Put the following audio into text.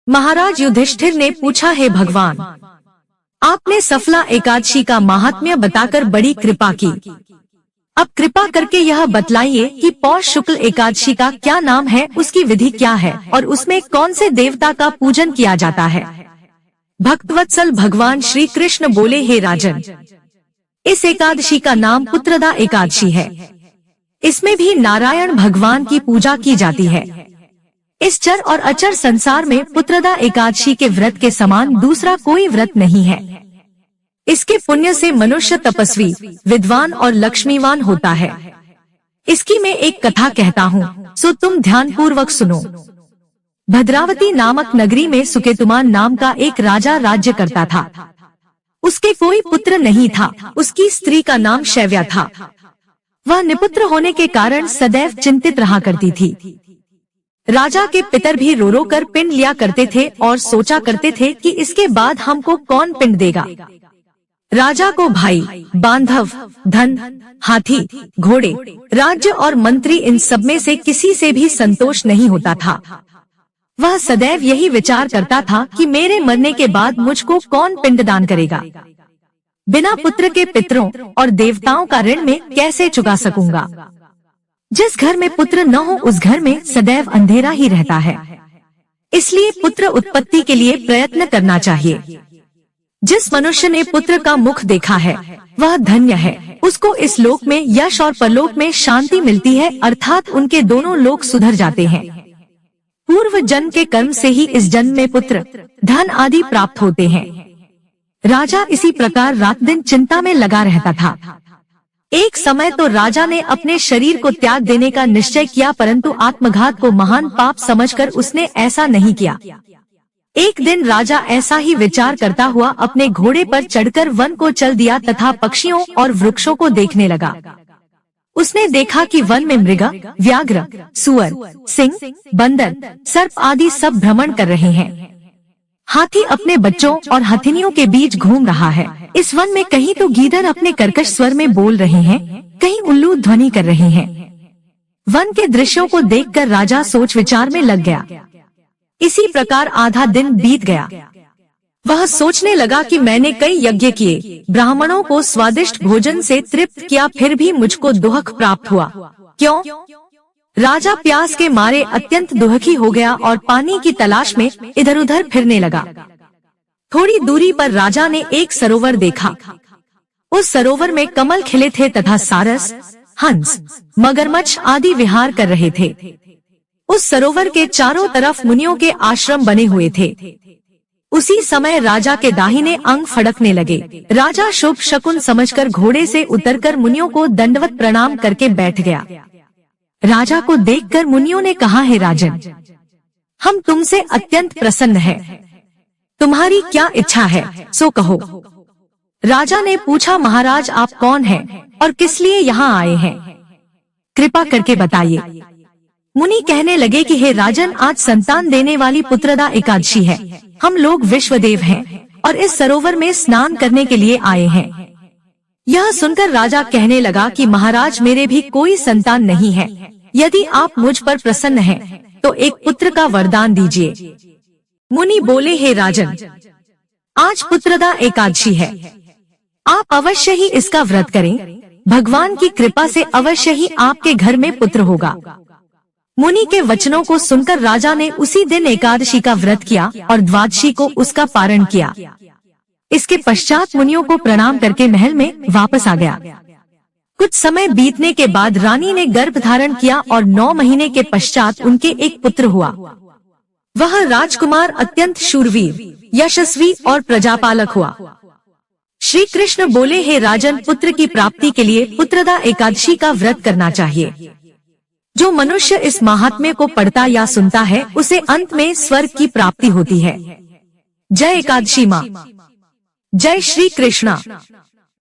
महाराज युधिष्ठिर ने पूछा, हे भगवान, आपने सफला एकादशी का महात्म्य बताकर बड़ी कृपा की। अब कृपा करके यह बतलाइए कि पौष शुक्ल एकादशी का क्या नाम है, उसकी विधि क्या है और उसमें कौन से देवता का पूजन किया जाता है। भक्तवत्सल भगवान श्री कृष्ण बोले, हे राजन, इस एकादशी का नाम पुत्रदा एकादशी है। इसमें भी नारायण भगवान की पूजा की जाती है। इस चर और अचर संसार में पुत्रदा एकादशी के व्रत के समान दूसरा कोई व्रत नहीं है। इसके पुण्य से मनुष्य तपस्वी, विद्वान और लक्ष्मीवान होता है। इसकी मैं एक कथा कहता हूँ, सो तुम ध्यान पूर्वक सुनो। भद्रावती नामक नगरी में सुकेतुमान नाम का एक राजा राज्य करता था। उसके कोई पुत्र नहीं था। उसकी स्त्री का नाम शैव्या था। वह निपुत्र होने के कारण सदैव चिंतित रहा करती थी। राजा के पितर भी रो रो कर पिंड लिया करते थे और सोचा करते थे कि इसके बाद हमको कौन पिंड देगा। राजा को भाई, बांधव, धन, हाथी, घोड़े, राज्य और मंत्री, इन सब में से किसी से भी संतोष नहीं होता था। वह सदैव यही विचार करता था कि मेरे मरने के बाद मुझको कौन पिंडदान करेगा। बिना पुत्र के पितरों और देवताओं का ऋण में कैसे चुका सकूंगा। जिस घर में पुत्र न हो उस घर में सदैव अंधेरा ही रहता है। इसलिए पुत्र उत्पत्ति के लिए प्रयत्न करना चाहिए। जिस मनुष्य ने पुत्र का मुख देखा है वह धन्य है। उसको इस लोक में यश और परलोक में शांति मिलती है, अर्थात उनके दोनों लोक सुधर जाते हैं। पूर्व जन्म के कर्म से ही इस जन्म में पुत्र, धन आदि प्राप्त होते हैं। राजा इसी प्रकार रात दिन चिंता में लगा रहता था। एक समय तो राजा ने अपने शरीर को त्याग देने का निश्चय किया, परंतु आत्मघात को महान पाप समझकर उसने ऐसा नहीं किया। एक दिन राजा ऐसा ही विचार करता हुआ अपने घोड़े पर चढ़कर वन को चल दिया तथा पक्षियों और वृक्षों को देखने लगा। उसने देखा कि वन में मृग, व्याघ्र, सुअर, सिंह, बंदर, सर्प आदि सब भ्रमण कर रहे हैं। हाथी अपने बच्चों और हथिनियों के बीच घूम रहा है। इस वन में कहीं तो गीदड़ अपने कर्कश स्वर में बोल रहे हैं, कहीं उल्लू ध्वनि कर रहे हैं। वन के दृश्यों को देखकर राजा सोच विचार में लग गया। इसी प्रकार आधा दिन बीत गया। वह सोचने लगा कि मैंने कई यज्ञ किए, ब्राह्मणों को स्वादिष्ट भोजन से तृप्त किया, फिर भी मुझको दुख प्राप्त हुआ। क्यों? राजा प्यास के मारे अत्यंत दुखी हो गया और पानी की तलाश में इधर उधर फिरने लगा। थोड़ी दूरी पर राजा ने एक सरोवर देखा। उस सरोवर में कमल खिले थे तथा सारस, हंस, मगरमच्छ आदि विहार कर रहे थे। उस सरोवर के चारों तरफ मुनियों के आश्रम बने हुए थे। उसी समय राजा के दाहिने अंग फड़कने लगे। राजा शुभ शकुन समझकर घोड़े से उतरकर मुनियों को दंडवत प्रणाम करके बैठ गया। राजा को देखकर मुनियों ने कहा, हे राजन, हम तुमसे अत्यंत प्रसन्न हैं। तुम्हारी क्या इच्छा है सो कहो। राजा ने पूछा, महाराज आप कौन हैं और किस लिए यहाँ आए हैं, कृपा करके बताइए। मुनि कहने लगे कि हे राजन, आज संतान देने वाली पुत्रदा एकादशी है। हम लोग विश्वदेव हैं और इस सरोवर में स्नान करने के लिए आए हैं। यह सुनकर राजा कहने लगा कि महाराज, मेरे भी कोई संतान नहीं है। यदि आप मुझ पर प्रसन्न हैं तो एक पुत्र का वरदान दीजिए। मुनि बोले, हे राजन, आज पुत्रदा एकादशी है, आप अवश्य ही इसका व्रत करें। भगवान की कृपा से अवश्य ही आपके घर में पुत्र होगा। मुनि के वचनों को सुनकर राजा ने उसी दिन एकादशी का व्रत किया और द्वादशी को उसका पारण किया। इसके पश्चात मुनियों को प्रणाम करके महल में वापस आ गया। कुछ समय बीतने के बाद रानी ने गर्भ धारण किया और 9 महीने के पश्चात उनके एक पुत्र हुआ। वह राजकुमार अत्यंत शूरवीर, यशस्वी और प्रजापालक हुआ। श्री कृष्ण बोले, हे राजन, पुत्र की प्राप्ति के लिए पुत्रदा एकादशी का व्रत करना चाहिए। जो मनुष्य इस महात्म्य को पढ़ता या सुनता है उसे अंत में स्वर्ग की प्राप्ति होती है। जय एकादशी माँ, जय श्री कृष्णा।